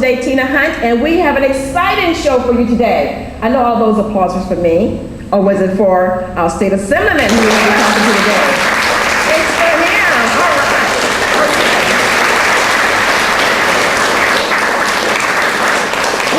today, Tina Hunt, and we have an exciting show for you today. I know all those applause was for me, or was it for our state assemblyman who we'll be talking to today? It's for him. All right.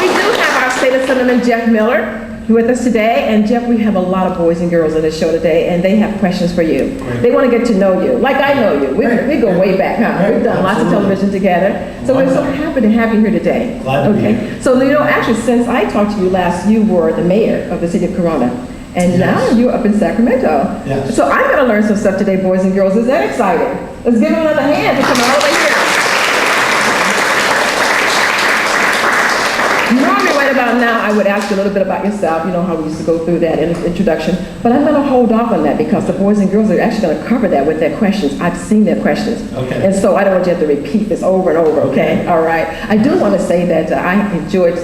We do have our state assemblyman, Jeff Miller, with us today. And Jeff, we have a lot of boys and girls on this show today, and they have questions for you. Great. They want to get to know you, like I know you. We go way back, huh? Right. We've done lots of Absolutely. television together. So we're so happy to have you here today. Glad to be here. So, you know, actually, since I talked to you last, you were the mayor of the city of Corona. And Yes. now you're up in Sacramento. Yes. So I'm going to learn some stuff today, boys and girls. Is that exciting? Let's give them another hand to come all the way here. Normally, right about now, I would ask you a little bit about yourself. You know how we used to go through that introduction. But I'm going to hold off on that because the boys and girls are actually going to cover that with their questions. I've seen their questions. Okay. And so I don't want you to have to repeat this over and over, okay? All right. I do want to say that I enjoyed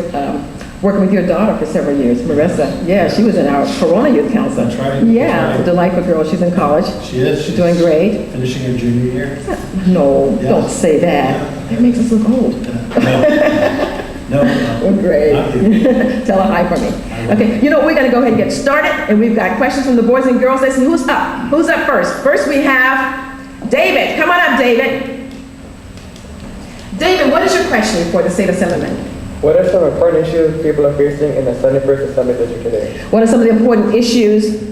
working with your daughter for several years, Marissa. Yeah, she was in our Corona Youth Council. That's right. Yeah, That's right. a delightful girl. She's in college. She is. She's doing great. Finishing her junior year. No, Yeah. don't say that. That makes us look old. No. We're great. Not you. Tell her hi for me. I will. Okay, you know, we're going to go ahead and get started, and we've got questions from the boys and girls. Let's see who's up. Who's up first? First, we have David. Come on up, David. David, what is your question for the state assemblyman? What are some important issues people are facing in the 71st Assembly District today? What are some of the important issues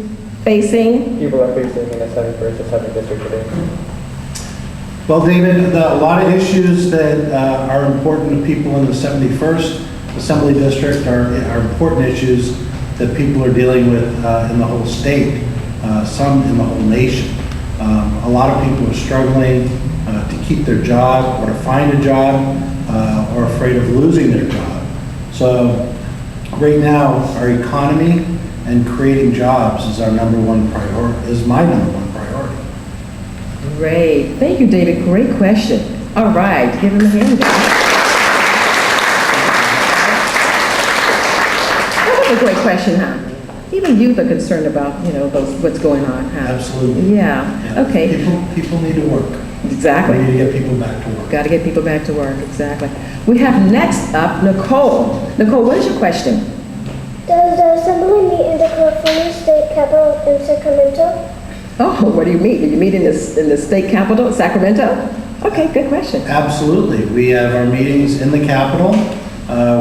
facing? People are facing in the 71st Assembly District today. Well, David, a lot of issues that are important to people in the 71st Assembly District are important issues that people are dealing with in the whole state, some in the whole nation. A lot of people are struggling to keep their job or to find a job or afraid of losing their job. So right now, our economy and creating jobs is our number one priority, is my number one priority. Great. Thank you, David. Great question. All right. Give him a hand, guys. That was a great question, huh? Even youth are concerned about, you know, what's going on, huh? Absolutely. Yeah. Okay. People need to work. Exactly. We need to get people back to work. Got to get people back to work. Exactly. We have next up Nicole. Nicole, what is your question? Does the Assembly meet in the California State Capitol in Sacramento? Oh, what do you meet? Do you meet in the state capital, Sacramento? Okay, good question. Absolutely. We have our meetings in the Capitol.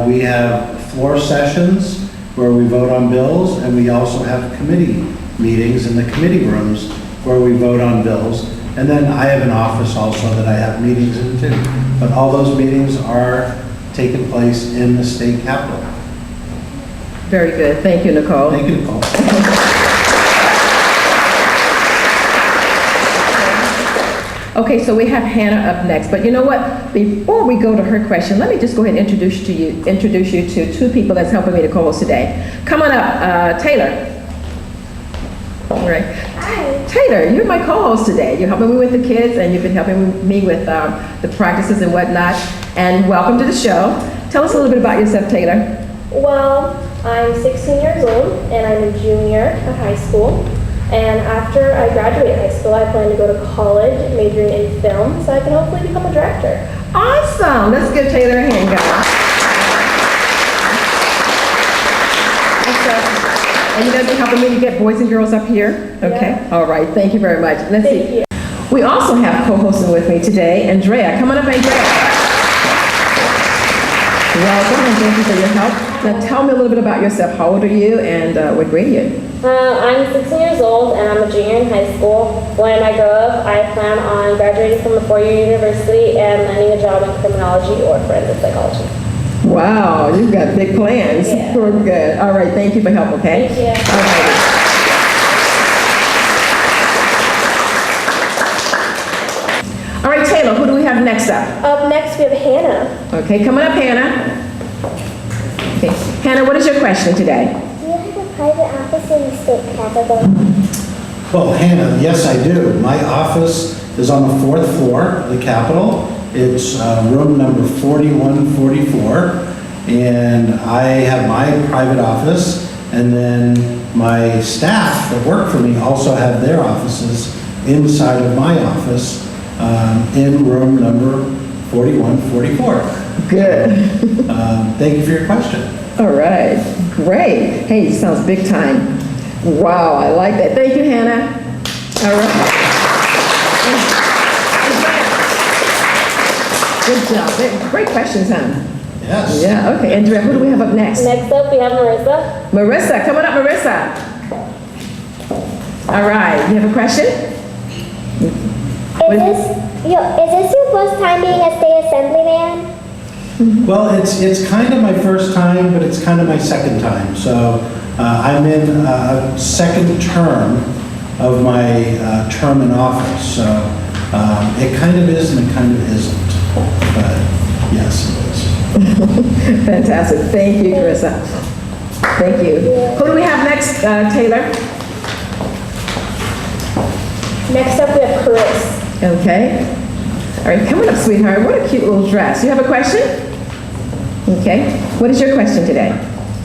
We have floor sessions where we vote on bills, and we also have committee meetings in the committee rooms where we vote on bills. And then I have an office also that I have meetings in too. But all those meetings are taking place in the state capitol. Very good. Thank you, Nicole. Thank you, Nicole. Okay, so we have Hannah up next, but you know what? Before we go to her question, let me just go ahead and introduce you to two people that's helping me to co-host today. Come on up, Taylor. All right. Hi. Taylor, you're my co-host today. You're helping me with the kids, and you've been helping me with the practices and whatnot. And welcome to the show. Tell us a little bit about yourself, Taylor. Well, I'm 16 years old and I'm a junior at high school. And after I graduate high school, I plan to go to college majoring in film so I can hopefully become a director. Awesome. Let's give Taylor a hand, guys. And you guys are helping me to get boys and girls up here? Okay. Yeah. All right. Thank you very much. Let's Thank see. you. We also have co-hosting with me today, Andrea. Come on up, Andrea. Welcome, and thank you for your help. Now tell me a little bit about yourself. How old are you, and what grade are you in? I'm 16 years old and I'm a junior in high school. When I grow up, I plan on graduating from a four-year university and landing a job in criminology or forensic psychology. Wow, you've got big plans. Yeah. We're good. All right, thank you for help, okay? Thank you. All righty. All right, Taylor, who do we have next up? Up next, we have Hannah. Okay, come on up, Hannah. Okay, Hannah, what is your question today? Do you have a private office in the state capitol? Well, Hannah, yes, I do. My office is on the 4th floor of the Capitol. It's room number 4144. And I have my private office. And then my staff that work for me also have their offices inside of my office in room number 4144. Good. Thank you for your question. All right, great. Hey, sounds big time. Wow, I like that. Thank you, Hannah. All right. Good job. Great questions, huh? Yes. Yeah, okay. Andrea, who do we have up next? Next up, we have Marissa. Marissa, come on up, Marissa. All right, you have a question? Is this your first time being a state assemblyman? Well, it's kind of my first time, but it's kind of my second time. So I'm in a second term of my term in office. So it kind of is and it kind of isn't. But yes, it is. Fantastic. Thank you, Carissa. Thank you. Who do we have next, Taylor? Next up, we have Chris. Okay. All right, come on up, sweetheart. What a cute little dress. You have a question? Okay. What is your question today?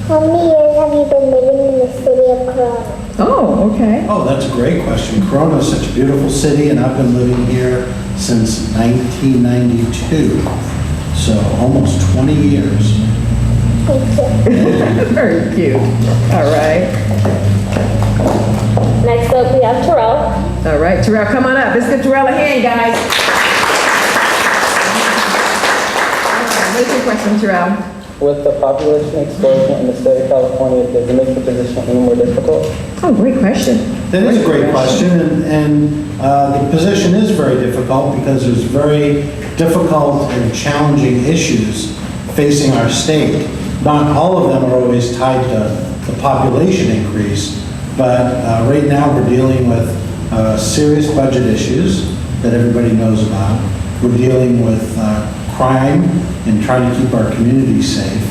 How many years have you been living in the city of Corona? Oh, okay. Oh, that's a great question. Corona is such a beautiful city, and I've been living here since 1992. So almost 20 years. Thank you. Very cute. All right. Next up, we have Terrell. All right, Terrell, come on up. Let's give Terrell a hand, guys. What's your question, Terrell? With the population explosion in the state of California, does it make the position any more difficult? Oh, great question. That is a great question, and the position is very difficult because there's very difficult and challenging issues facing our state. Not all of them are always tied to the population increase, but right now we're dealing with serious budget issues that everybody knows about. We're dealing with crime and trying to keep our communities safe.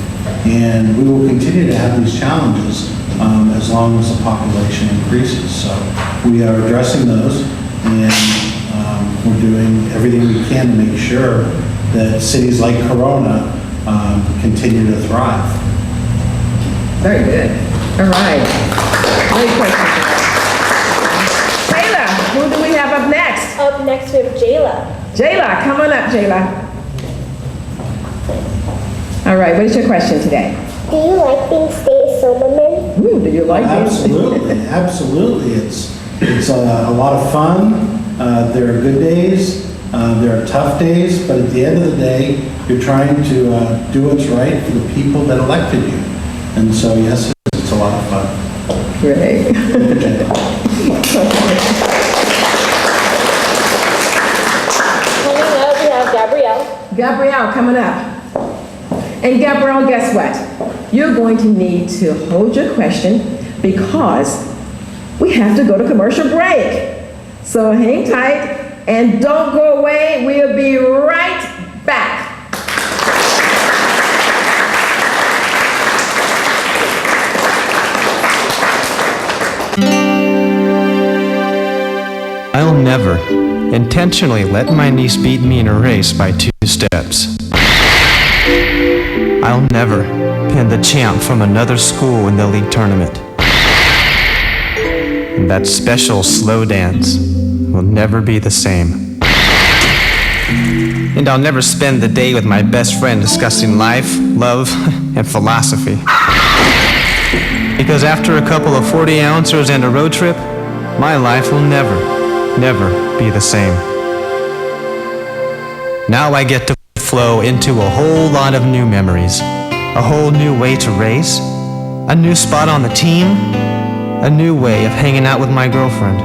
And we will continue to have these challenges as long as the population increases. So we are addressing those, and we're doing everything we can to make sure that cities like Corona continue to thrive. Very good. All right. Great question. Taylor, who do we have up next? Up next, we have Jayla. Jayla, come on up, Jayla. All right, what is your question today? Do you like being state assemblyman? Ooh, do you like it? Absolutely, absolutely. It's a lot of fun. There are good days. There are tough days, but at the end of the day, you're trying to do what's right for the people that elected you. And so, yes, it's a lot of fun. Great. Coming up, we have Gabrielle. Gabrielle, coming up. And Gabrielle, guess what? You're going to need to hold your question because we have to go to commercial break. So hang tight and don't go away. We'll be right back. I'll never intentionally let my niece beat me in a race by 2 steps. I'll never pin the champ from another school in the league tournament. And that special slow dance will never be the same. And I'll never spend the day with my best friend discussing life, love, and philosophy. Because after a couple of 40 ounces and a road trip, my life will never be the same. Now I get to flow into a whole lot of new memories, a whole new way to race, a new spot on the team, a new way of hanging out with my girlfriend.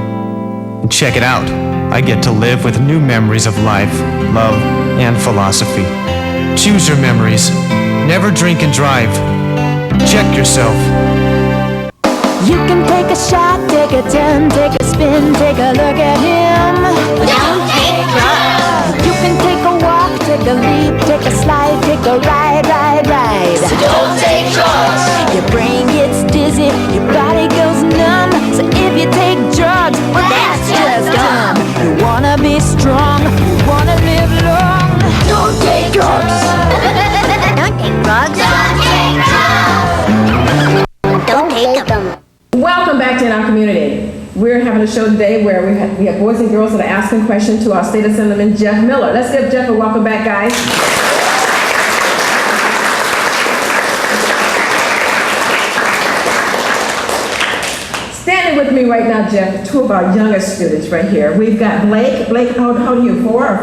And check it out, I get to live with new memories of life, love, and philosophy. Choose your memories. Never drink and drive. Check yourself. You can take a shot, take a turn, take a spin, take a look at him. Don't take drugs. You can take a walk, take a leap, take a slide, take a ride. So don't take drugs. Your brain gets dizzy, your body goes numb. So if you take drugs, well that's just dumb. You wanna be strong, you wanna live long. Don't take drugs. Don't take drugs. Don't take drugs. Don't take them. Welcome back to our community. We're having a show today where we have boys and girls that are asking questions to our State Assemblyman Jeff Miller. Let's give Jeff a welcome back, guys. with me right now, Jeff, two of our youngest students right here. We've got Blake. Blake, how old are you, 4 or 5?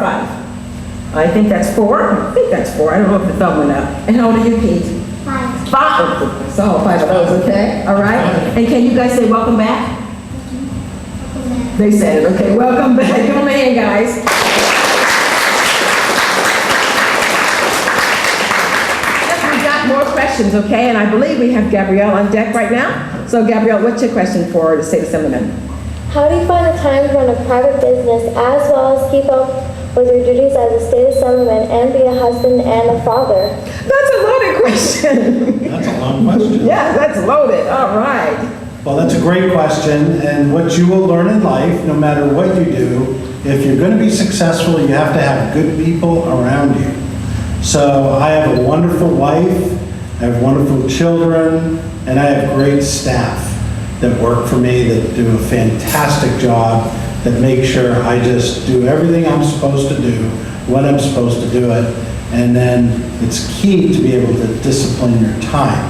I think that's 4. I think that's 4. I don't know if the thumb went up. And how old are you, Pete? 5. 5. So 5 of those, okay? All right. And can you guys say welcome back? They said it, okay. Welcome back. Give them a hand, guys. Yes, we've got more questions, okay? And I believe we have Gabrielle on deck right now. So Gabrielle, what's your question for the State Assemblyman? How do you find the time to run a private business as well as keep up with your duties as a state assemblyman and be a husband and a father? That's a loaded question. That's a long question. Yeah, that's loaded. All right. Well, that's a great question, and what you will learn in life, no matter what you do, if you're going to be successful, you have to have good people around you. So I have a wonderful wife, I have wonderful children, and I have great staff that work for me, that do a fantastic job, that make sure I just do everything I'm supposed to do, when I'm supposed to do it, and then it's key to be able to discipline your time.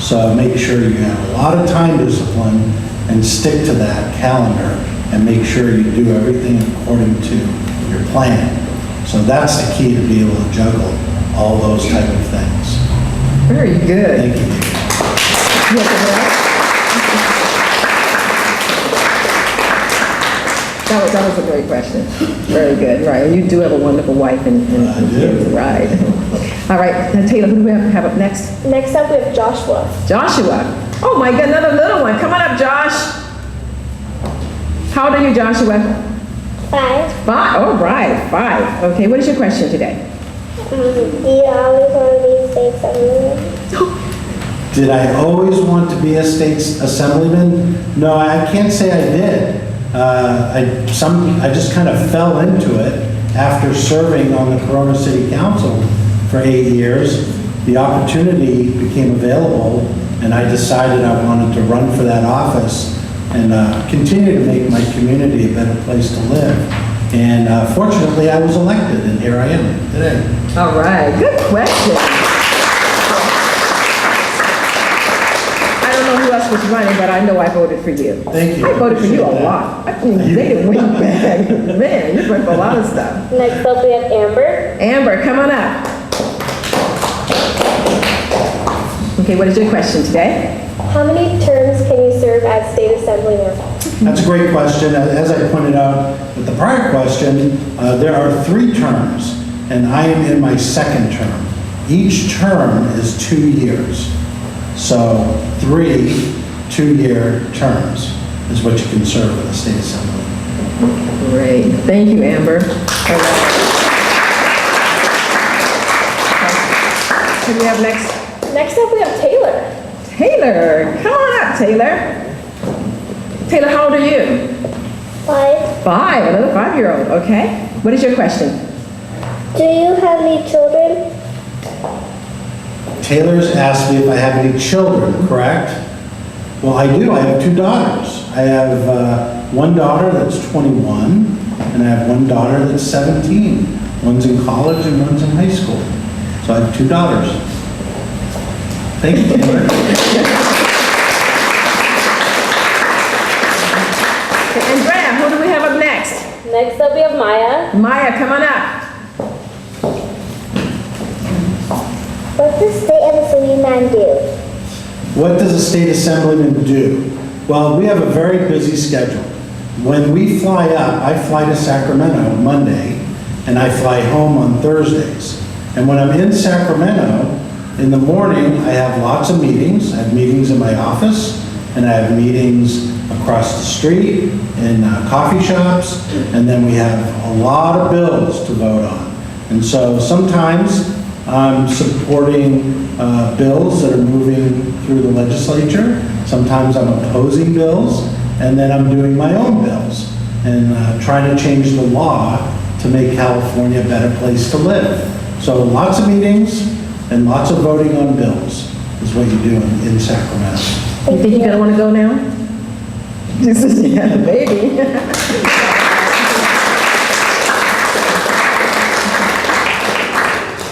So make sure you have a lot of time discipline and stick to that calendar and make sure you do everything according to your plan. So that's the key to be able to juggle all those type of things. Very good. Thank you. That was a great question. Very good, right. And you do have a wonderful wife and I do. kids, right. All right, now Taylor, who do we have up next? Next up, we have Joshua. Joshua. Oh my God, another little one. Come on up, Josh. How old are you, Joshua? 5. 5. Oh, right, 5. Okay, what is your question today? Do you always want to be state assemblyman? Did I always want to be a state assemblyman? No, I can't say I did. I just kind of fell into it after serving on the Corona City Council for 8 years. The opportunity became available, and I decided I wanted to run for that office and continue to make my community a better place to live. And fortunately, I was elected, and here I am today. All right, good question. I don't know who else was running, but I know I voted for you. Thank you. I voted for you a Appreciate that. lot. I mean, they didn't win back. Man, you voted for a lot of stuff. Next up, we have Amber. Amber, come on up. Okay, what is your question today? How many terms can you serve as state assemblyman? That's a great question. As I pointed out with the prior question, there are 3 terms, and I am in my 2nd term. Each term is 2 years. So 3 2-year terms is what you can serve in the state assembly. Great, thank you, Amber. All right. Who do we have next? Next up, we have Taylor. Taylor, come on up, Taylor. Taylor, how old are you? 5. 5, another 5-year-old, okay. What is your question? Do you have any children? Taylor's asked me if I have any children, correct? Well, I do. I have 2 daughters. I have one daughter that's 21, and I have one daughter that's 17. One's in college and one's in high school. So I have 2 daughters. Thank you, Taylor. And Graham, who do we have up next? Next up, we have Maya. Maya, come on up. What does state assemblyman do? What does a state assemblyman do? Well, we have a very busy schedule. When we fly up, I fly to Sacramento Monday, and I fly home on Thursdays. And when I'm in Sacramento, in the morning, I have lots of meetings. I have meetings in my office, and I have meetings across the street, in coffee shops, and then we have a lot of bills to vote on. And so sometimes I'm supporting bills that are moving through the legislature. Sometimes I'm opposing bills, and then I'm doing my own bills and trying to change the law to make California a better place to live. So lots of meetings and lots of voting on bills is what you do in Sacramento. You think you're gonna wanna go now? Yeah, maybe.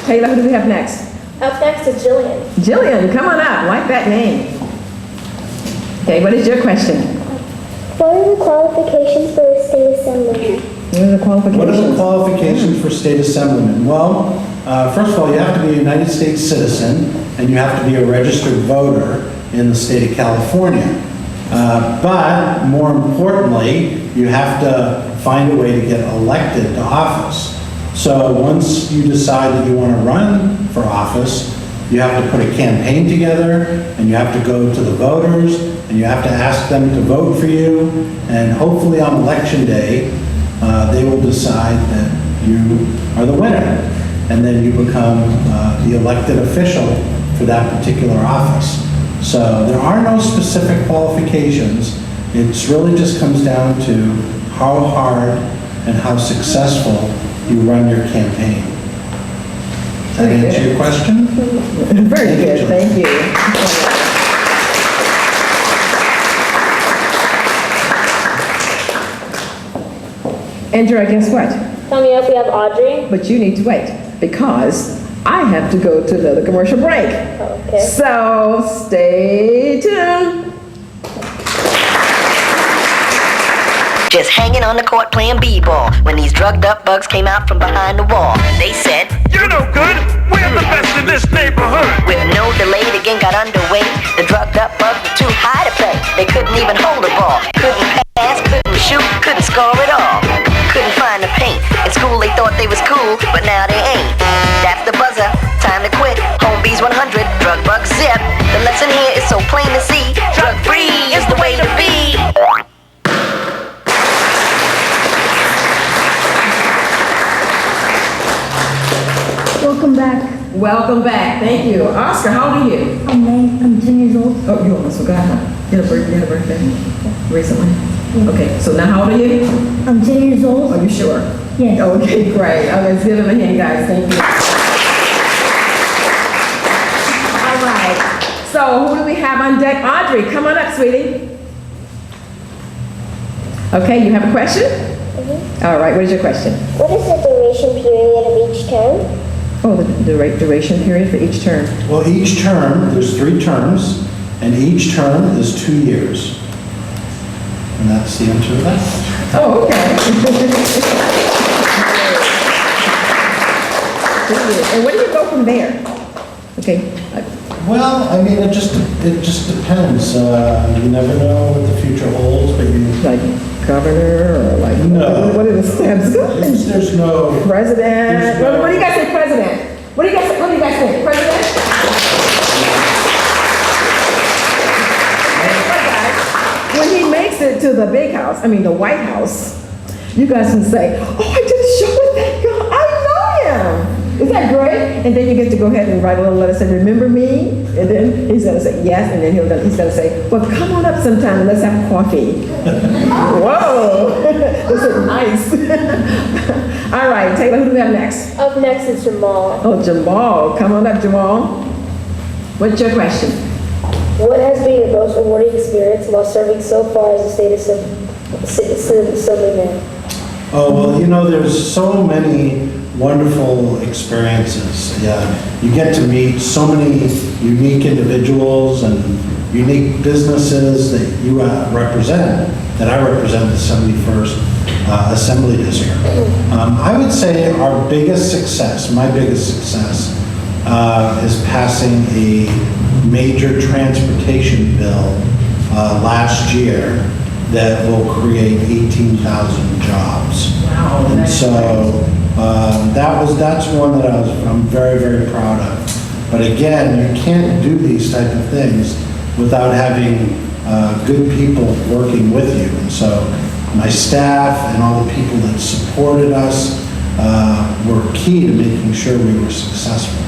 Taylor, who do we have next? Up next is Jillian. Jillian, come on up, like that name. Okay, what is your question? What are the qualifications for a state assemblyman? What are the qualifications? What are the qualifications for state assemblyman? Well, first of all, you have to be a United States citizen, and you have to be a registered voter in the state of California. But more importantly, you have to find a way to get elected to office. So once you decide that you want to run for office, you have to put a campaign together, and you have to go to the voters, and you have to ask them to vote for you, and hopefully on election day, they will decide that you are the winner, and then you become the elected official for that particular office. So there are no specific qualifications. It really just comes down to how hard and how successful you run your campaign. Does that answer your question? Very good, thank you. Andrew, guess what? Coming up, we have Audrey. But you need to wait, because I have to go to another commercial break. Okay. So stay tuned. Just hanging on the court playing b-ball when these drugged up bugs came out from behind the wall. They said, "You're no good. We're the best in this neighborhood." with no delay, the game got underway. The drugged up bugs were too high to play. They couldn't even hold a ball. Couldn't pass, couldn't shoot, couldn't score at all. Couldn't find the paint. In school they thought they was cool, but now they ain't. That's the buzzer. Time to quit. Home Bees 100. Drug bug zip. The lesson here is so plain to see. Drug free is the way to be. Welcome back. Welcome back, thank you. Oscar, how old are you? I'm 10 years old. Oh, you almost forgot, huh? You had a birthday recently? Okay, so now how old are you? I'm 10 years old. Are you sure? Yes. Okay, great. Let's give him a hand, guys. Thank you. All right. So who do we have on deck? Audrey, come on up, sweetie. Okay, you have a question? All right, what is your question? What is the duration period of each term? Oh, the duration period for each term. Well, each term, there's 3 terms, and each term is 2 years. And that's the answer to that. Oh, okay. And where do you go from there? Okay. Well, I mean, it just depends. You never know what the future holds, but you... Like governor or like, No. what are the steps? There's no... President? There's no- What do you guys say, president? What do you guys think, president? When he makes it to the big house, I mean the White House, you guys can say, oh, I did a show with that guy, I know him. Is that great? And then you get to go ahead and write a little letter saying, remember me? And then he's gonna say yes, and then he's gonna say, well, come on up sometime and let's have coffee. Whoa, this is nice. All right, Taylor, who do we have next? Up next is Jamal. Oh, Jamal, come on up, Jamal. What's your question? What has been your most rewarding experience while serving so far as a state assemblyman? Oh, well, you know, there's so many wonderful experiences. Yeah, you get to meet so many unique individuals and unique businesses that you represent, that I represent the 71st Assembly District. I would say our biggest success, my biggest success, is passing a major transportation bill last year that will create 18,000 jobs. Wow. And so that's one that I'm very, very proud of. But again, you can't do these type of things without having good people working with you. And so my staff and all the people that supported us were key to making sure we were successful.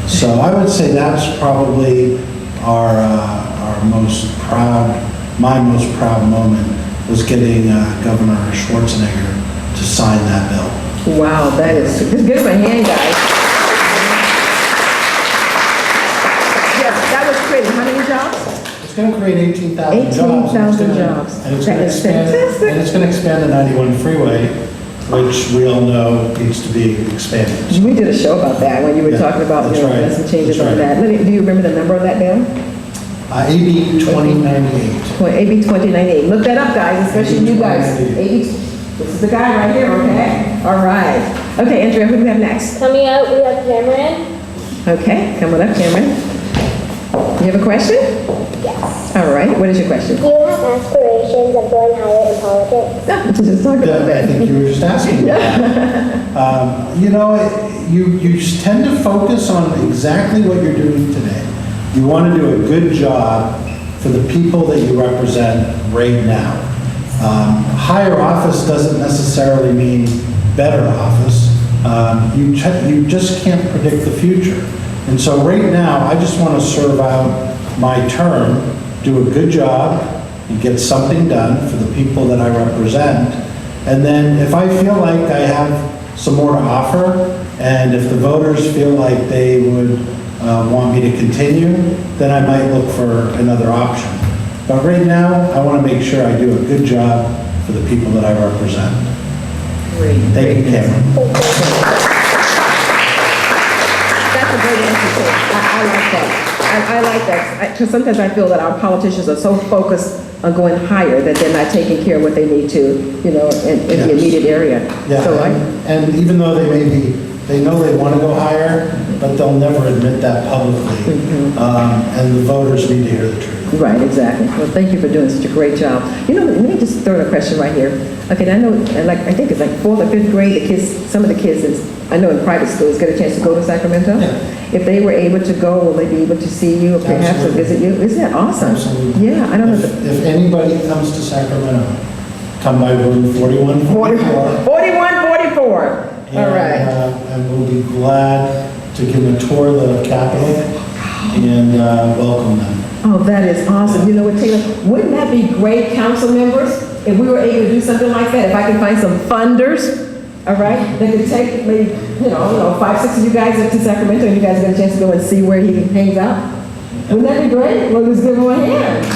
So I would say that's probably our most proud, my most proud moment was getting Governor Schwarzenegger to sign that bill. Wow, that is, just give him a hand, guys. Yes, that was great. How many jobs? It's going to create 18,000 jobs. 18,000 jobs. And it's That going to is expand, fantastic. and it's going to expand the 91 freeway, which we all know needs to be expanded. We did a show about that when you were Yeah, talking about, that's right. some changes That's on right. that. Do you remember the number of that bill? AB 2098. AB 2098. Look that up, guys, especially you guys. AB, this is the guy right here, okay? All right. Okay, Andrea, who do we have next? Coming up, we have Cameron. Okay, come on up, Cameron. You have a question? Yes. All right, what is your question? Do you have aspirations of going higher in politics? No, just talk about Yeah, I that. think you were just asking. You know, you tend to focus on exactly what you're doing today. You want to do a good job for the people that you represent right now. Higher office doesn't necessarily mean better office. You just can't predict the future. And so right now, I just want to serve out my term, do a good job, and get something done for the people that I represent. And then if I feel like I have some more to offer, and if the voters feel like they would want me to continue, then I might look for another option. But right now, I want to make sure I do a good job for the people that I represent. Great. Thank you, Cameron. That's a great answer, too. I like that. I like that, because sometimes I feel that our politicians are so focused on going higher that they're not taking care of what they need to, you know, in the Yes. immediate area. Yeah, So and even though they know they want to go higher, but they'll never admit that publicly. And the voters need to hear the truth. Right, exactly. Well, thank you for doing such a great job. You know, let me just throw in a question right here. Okay, I know, like, I think it's like 4th or 5th grade, the kids, some of the kids, I know in private schools, get a chance to go to Sacramento. Yeah. If they were able to go, will they be able to see you, or perhaps or Absolutely. visit you? Isn't that awesome? Absolutely. Yeah, I don't know. If anybody comes to Sacramento, come by room 4144. 4144. All right. And we'll be glad to give them a tour of the Capitol and welcome them. Oh, that is awesome. You know what, Taylor? Wouldn't that be great, council members, if we were able to do something like that? If I could find some funders, all right, that could take maybe, you know, 5, 6 of you guys up to Sacramento, and you guys get a chance to go and see where he hangs out. Wouldn't that be great? Well, let's give him a hand.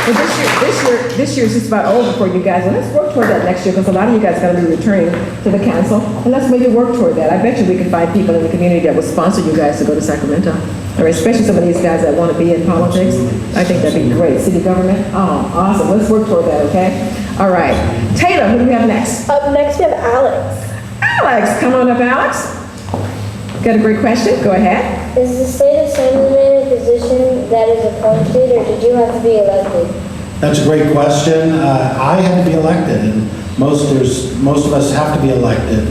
Well, this year is just about over for you guys. Well, let's work toward that next year, because a lot of you guys are going to be returning to the council, and let's maybe work toward that. I bet you we can find people in the community that will sponsor you guys to go to Sacramento, or especially some of these guys that want to be in politics. I think that'd be great. City government. Oh, awesome. Let's work toward that. Okay. All right. Taylor, who do we have next? Up next, we have Alex. Alex, come on up, Alex. Got a great question? Go ahead. Is the state assemblyman a position that is appointed, or did you have to be elected? That's a great question. I had to be elected, and most of us have to be elected.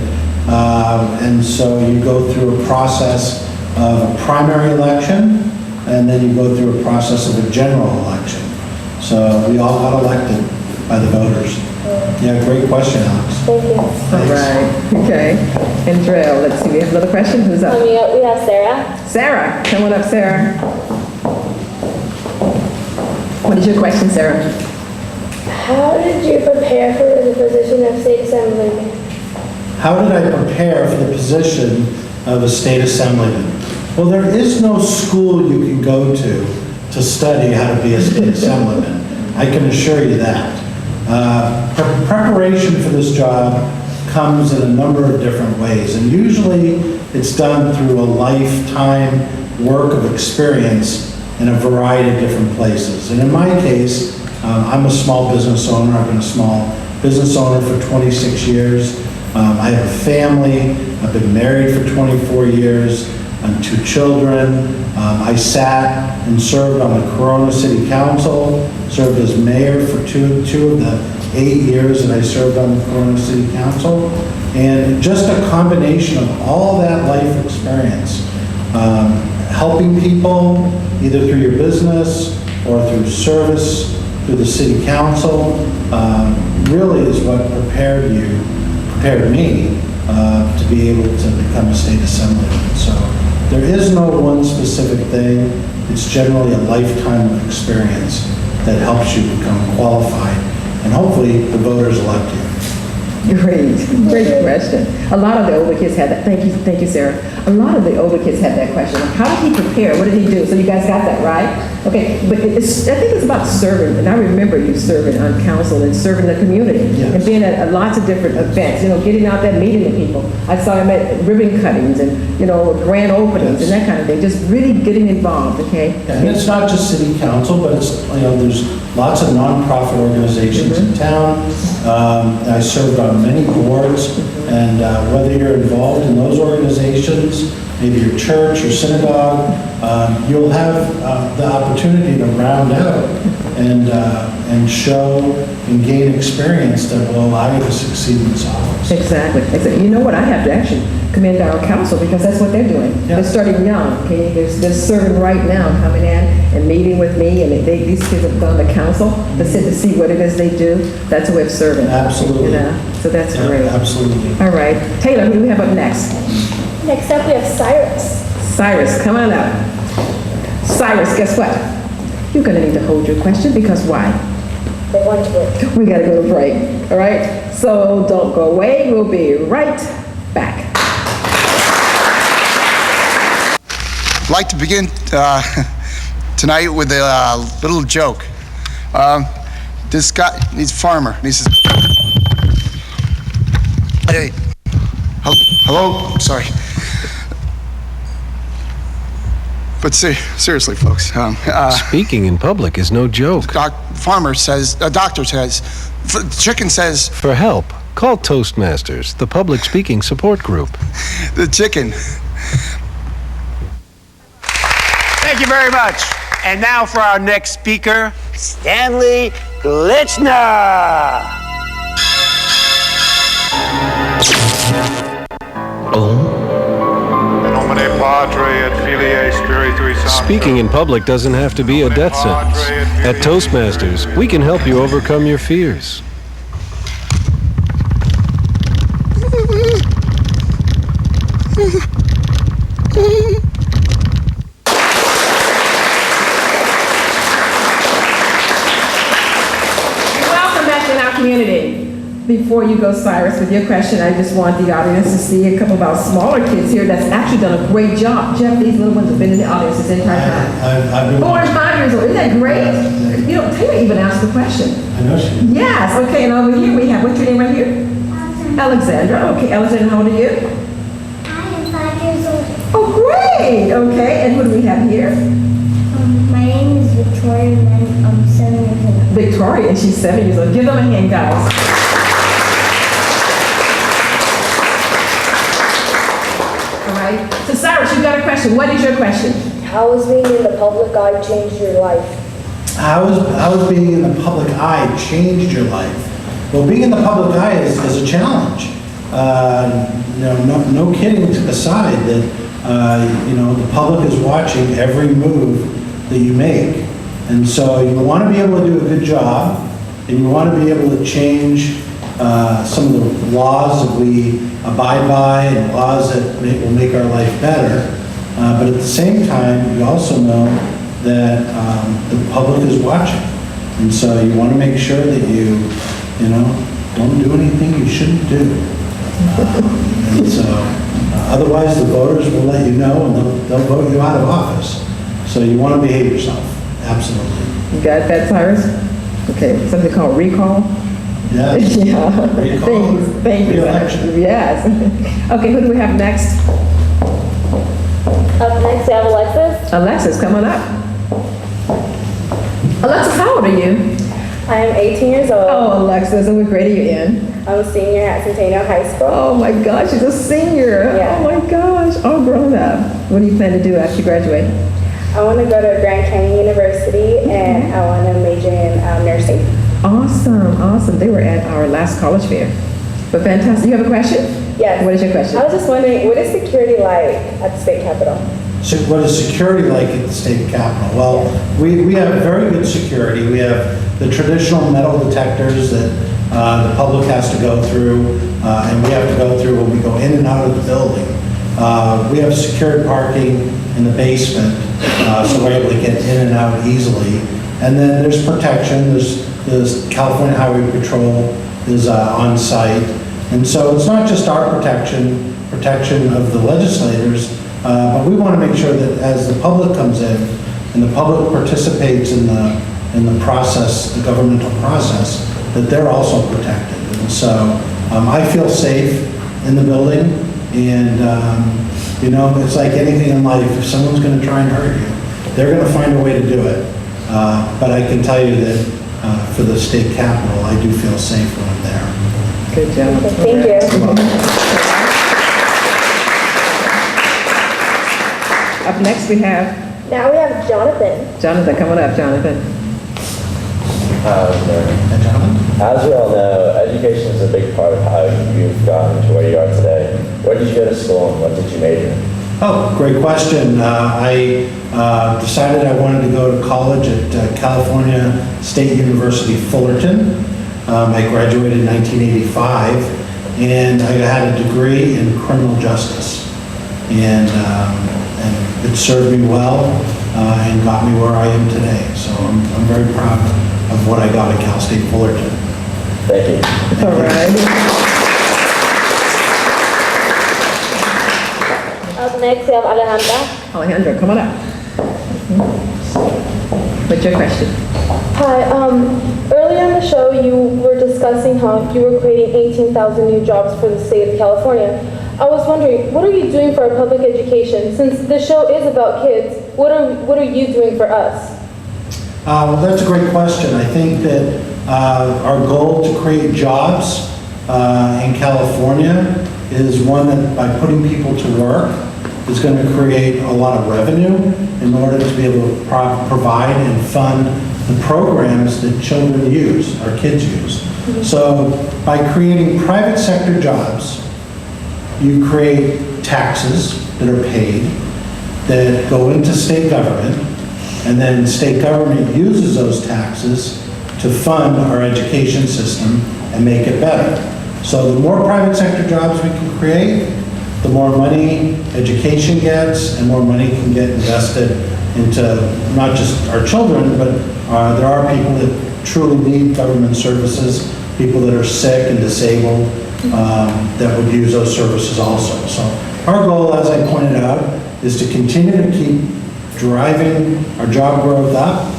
And so you go through a process of a primary election, and then you go through a process of a general election. So we all got elected by the voters. Yeah, great question, Alex. Thank you. All right. Okay. And Drell, let's see. We have another question. Who's up? Coming up, we have Sarah. Sarah, come on up, Sarah. What is your question, Sarah? How did you prepare for the position of state assemblyman? How did I prepare for the position of a state assemblyman? Well, there is no school you can go to study how to be a state assemblyman. I can assure you that. Preparation for this job comes in a number of different ways, and usually it's done through a lifetime work of experience in a variety of different places. And in my case, I'm a small business owner. I've been a small business owner for 26 years. I have a family. I've been married for 24 years. and 2 children. I sat and served on the Corona City Council, served as mayor for two of the 8 years that I served on the Corona City Council. And just a combination of all that life experience, helping people either through your business or through service through the city council, really is what prepared me to be able to become a state assemblyman. So there is no one specific thing. It's generally a lifetime of experience that helps you become qualified, and hopefully the voters elect you. Great question. A lot of the older kids had that. Thank you, Sarah. A lot of the older kids had that question. Like, how did he prepare? What did he do? So you guys got that, right? Okay, but I think it's about serving, and I remember you serving on council and serving the community, Yes. and being at lots of different events, getting out there, meeting the people. I saw him at ribbon cuttings and, grand openings and that kind of thing, just really getting involved, okay? And it's not just city council, but it's, there's lots of nonprofit organizations in town. I served on many boards, and whether you're involved in those organizations, maybe your church or synagogue, you'll have the opportunity to round out and show and gain experience that will allow you to succeed in this office. Exactly. You know what? I have to actually commend our council because that's what they're doing. Yeah. They're starting young, okay? They're serving right now, coming in and meeting with me, and these kids have gone to council to sit to see what it is they do. That's a way of serving. Absolutely. So that's Yeah, great. absolutely. All right. Taylor, who do we have up next? Next up, we have Cyrus. Cyrus, come on up. Cyrus, guess what? You're going to need to hold your question because why? They want to break. We got to go to break, all right? So don't go away. We'll be right back. I'd like to begin tonight with a little joke. This guy, he's a farmer, and he says, "Hey, hello, sorry." But seriously, folks. Speaking in public is no joke. Doctor says, chicken says... For help, call Toastmasters, the public speaking support group. The chicken. Thank you very much. And now for our next speaker, Stanley Glitchner. Speaking in public doesn't have to be a death sentence. At Toastmasters, we can help you overcome your fears. Welcome back in our community. Before you go, Cyrus, with your question, I just want the audience to see a couple of our smaller kids here that's actually done a great job. Jeff, these little ones have been in the audience this entire time. I've been 4 and 5 years old. Isn't that great? Taylor even asked the question. I know she did. Yes, okay, and over here we have, what's your name right here? Alexandra. Okay, Alexandra, how old are you? I am 5 years old. Oh, great. Okay, and who do we have here? My name is Victoria, and I'm 7 years old. Victoria, and she's 7 years old. Give them a hand, guys. All right. So, Cyrus, you got a question. What is your question? How has being in the public eye changed your life? How has being in the public eye changed your life? Well, being in the public eye is a challenge. No kidding aside that, the public is watching every move that you make. And so you want to be able to do a good job, and you want to be able to change some of the laws that we abide by and laws that will make our life better. But at the same time, you also know that the public is watching. And so you want to make sure that you don't do anything you shouldn't do. And so otherwise the voters will let you know and they'll vote you out of office. So you want to behave yourself. Absolutely. You got that, Cyrus? Okay, something called recall? Yes. Yeah. Recall. Thank you. Re-election. Yes. Okay, who do we have next? Up next, we have Alexis. Alexis, come on up. Alexis, how old are you? I am 18 years old. Oh, Alexis, and what grade are you in? I'm a senior at Centennial High School. Oh my gosh, she's a senior. Yeah. Oh my gosh, all grown up. What do you plan to do after you graduate? I want to go to Grand Canyon University, and I want to major in nursing. Awesome. They were at our last college fair. But fantastic. You have a question? Yes. What is your question? I was just wondering, what is security like at the state capitol? So what is security like at the state capitol? Well, we have very good security. We have the traditional metal detectors that the public has to go through, and we have to go through when we go in and out of the building. We have secured parking in the basement, so we're able to get in and out easily. And then there's protection. There's California Highway Patrol is on site, And so it's not just our protection of the legislators, but we want to make sure that as the public comes in and the public participates in the process, the governmental process, that they're also protected. And so I feel safe in the building, and you know, it's like anything in life. If someone's going to try and hurt you, they're going to find a way to do it. But I can tell you that for the state capitol, I do feel safe when I'm there. Good job. Thank you. Up next we have Now we have Jonathan. Jonathan. Come on up, Jonathan. As we all know, education is a big part of how you've gotten to where you are today. Where did you go to school and what did you major in? Oh, great question. I decided I wanted to go to college at California State University, Fullerton. I graduated in 1985, and I had a degree in criminal justice. And it served me well and got me where I am today. So I'm very proud of what I got at Cal State Fullerton. Thank you. All right. Up next, we have Alejandra. Alejandra, come on up. What's your question? Hi, earlier in the show you were discussing how you were creating 18,000 new jobs for the state of California. I was wondering, what are you doing for our public education? Since the show is about kids, what are you doing for us? Well, that's a great question. I think that our goal to create jobs in California is one that by putting people to work is going to create a lot of revenue in order to be able to provide and fund the programs that children use, our kids use. So by creating private sector jobs, you create taxes that are paid that go into state government, and then state government uses those taxes to fund our education system and make it better. So the more private sector jobs we can create, the more money education gets and more money can get invested into not just our children, but there are people that truly need government services, people that are sick and disabled that would use those services also. So our goal, as I pointed out, is to continue to keep driving our job growth up,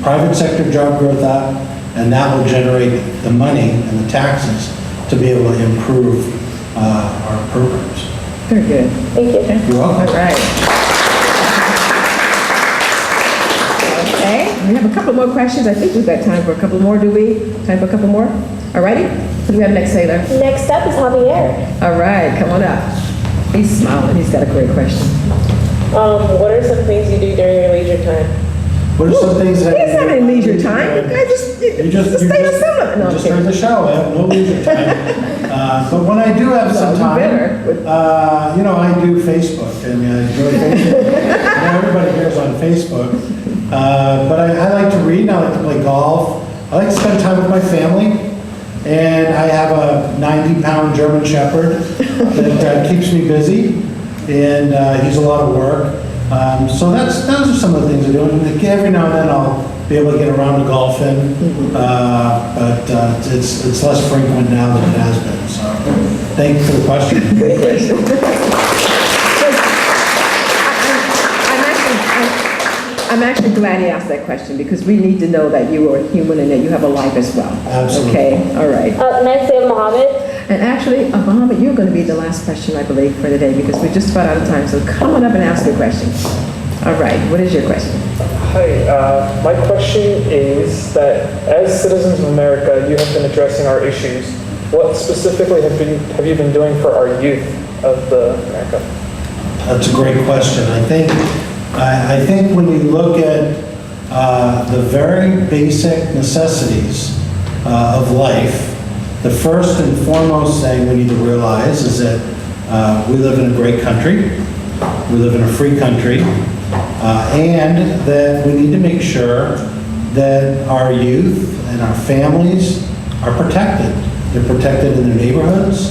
private sector job growth up, and that will generate the money and the taxes to be able to improve our programs. Very good. Thank you. You're welcome. All right. Okay, we have a couple more questions. I think we've got time for a couple more, do we? Time for a couple more? All righty. What do we have next, Taylor? Next up is Javier. All right, come on up. He's smiling. He's got a great question. What are some things you do during your leisure time? What are some things that... He doesn't have any leisure time. You just heard the show. I have no leisure time. But when I do have some time, you know, I do Facebook, and I enjoy Facebook. And everybody here is on Facebook. But I like to read, and I like to play golf. I like to spend time with my family. And I have a 90-pound German Shepherd that keeps me busy. And he's a lot of work. So those are some of the things I do. And every now and then I'll be able to get around to golfing, but it's less frequent now than it has been. So thank you for the question. Great question. I'm actually glad you asked that question because we need to know that you are a human and that you have a life as well. Absolutely. Okay, all right. Next, we have Mohammed. And actually, Mohammed, you're going to be the last question, I believe, for today because we just about out of time. So come on up and ask your question. All right, what is your question? Hi, my question is that as citizens of America, you have been addressing our issues. What specifically have you been doing for our youth of America? That's a great question. I think when you look at the very basic necessities of life, the first and foremost thing we need to realize is that we live in a great country, we live in a free country, and that we need to make sure that our youth and our families are protected. They're protected in their neighborhoods,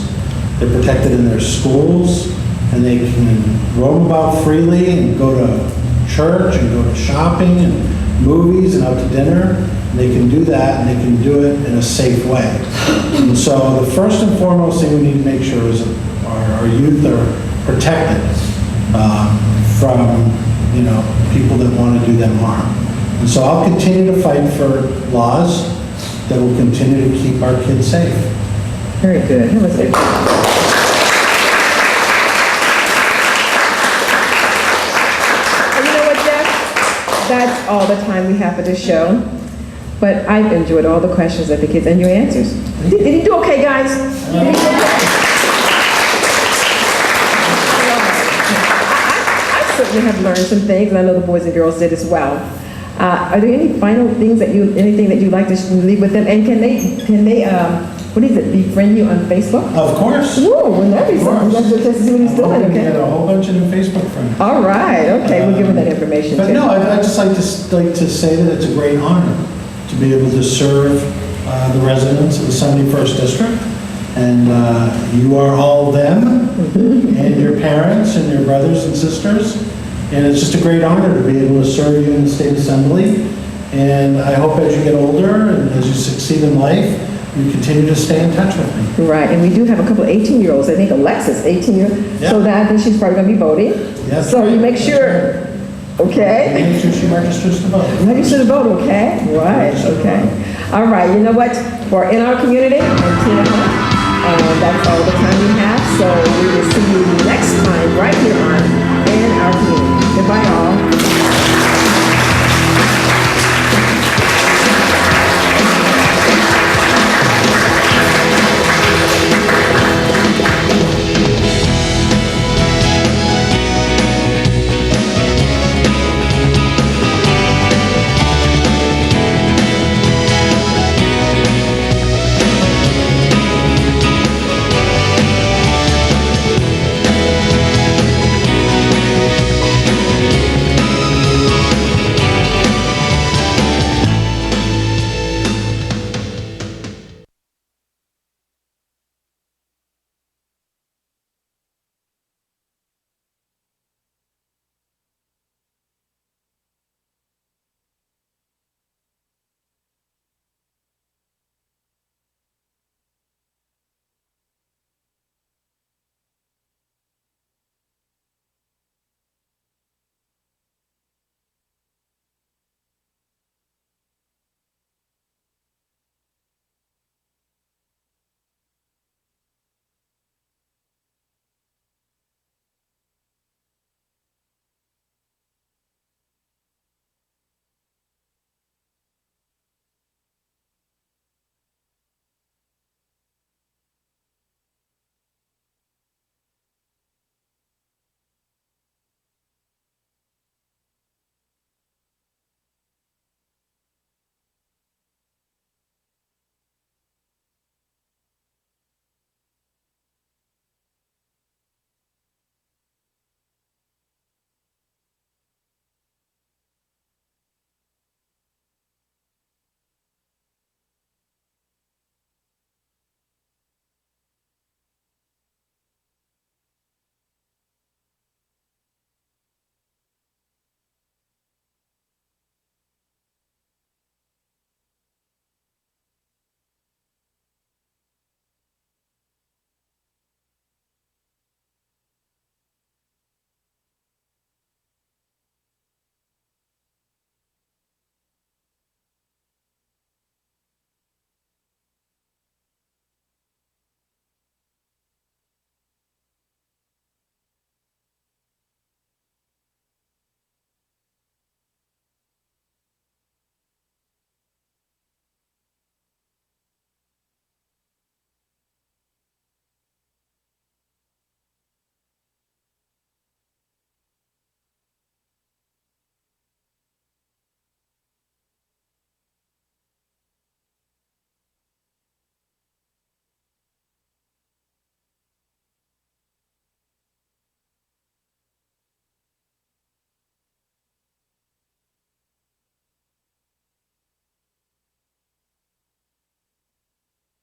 they're protected in their schools, and they can roam about freely and go to church and go to shopping and movies and out to dinner. And they can do that, and they can do it in a safe way. And so the first and foremost thing we need to make sure is our youth are protected from, people that want to do them harm. And so I'll continue to fight for laws that will continue to keep our kids safe. Very good. That was it. And you know what, Jeff? That's all the time we have for this show. But I've enjoyed all the questions of the kids and your answers. Did he do okay, guys? Did he do okay? I certainly have learned some things, and I know the boys and girls did as well. Are there any final things anything that you'd like to leave with them? And can they, befriend you on Facebook? Of course. Ooh, wouldn't that be something? Let's just see what he's doing, We okay? get a whole bunch of new Facebook friends. All right, okay, we'll give him that information But too. no, I'd just like to say that it's a great honor to be able to serve the residents of the 71st District. And you are all them, and your parents, and your brothers and sisters. And it's just a great honor to be able to serve you in the State Assembly. And I hope as you get older and as you succeed in life, you continue to stay in touch with me. Right, and we do have a couple of 18-year-olds. I think Alexis, 18-year, so that I think she's probably going to be voting. Yes, so you make sure, okay? Make sure she registers to vote. Register to vote, okay? Right, okay. All right, you know what? We're in our community, I'm Tina Hunt, and that's all the time we have. So we will see you next time right here on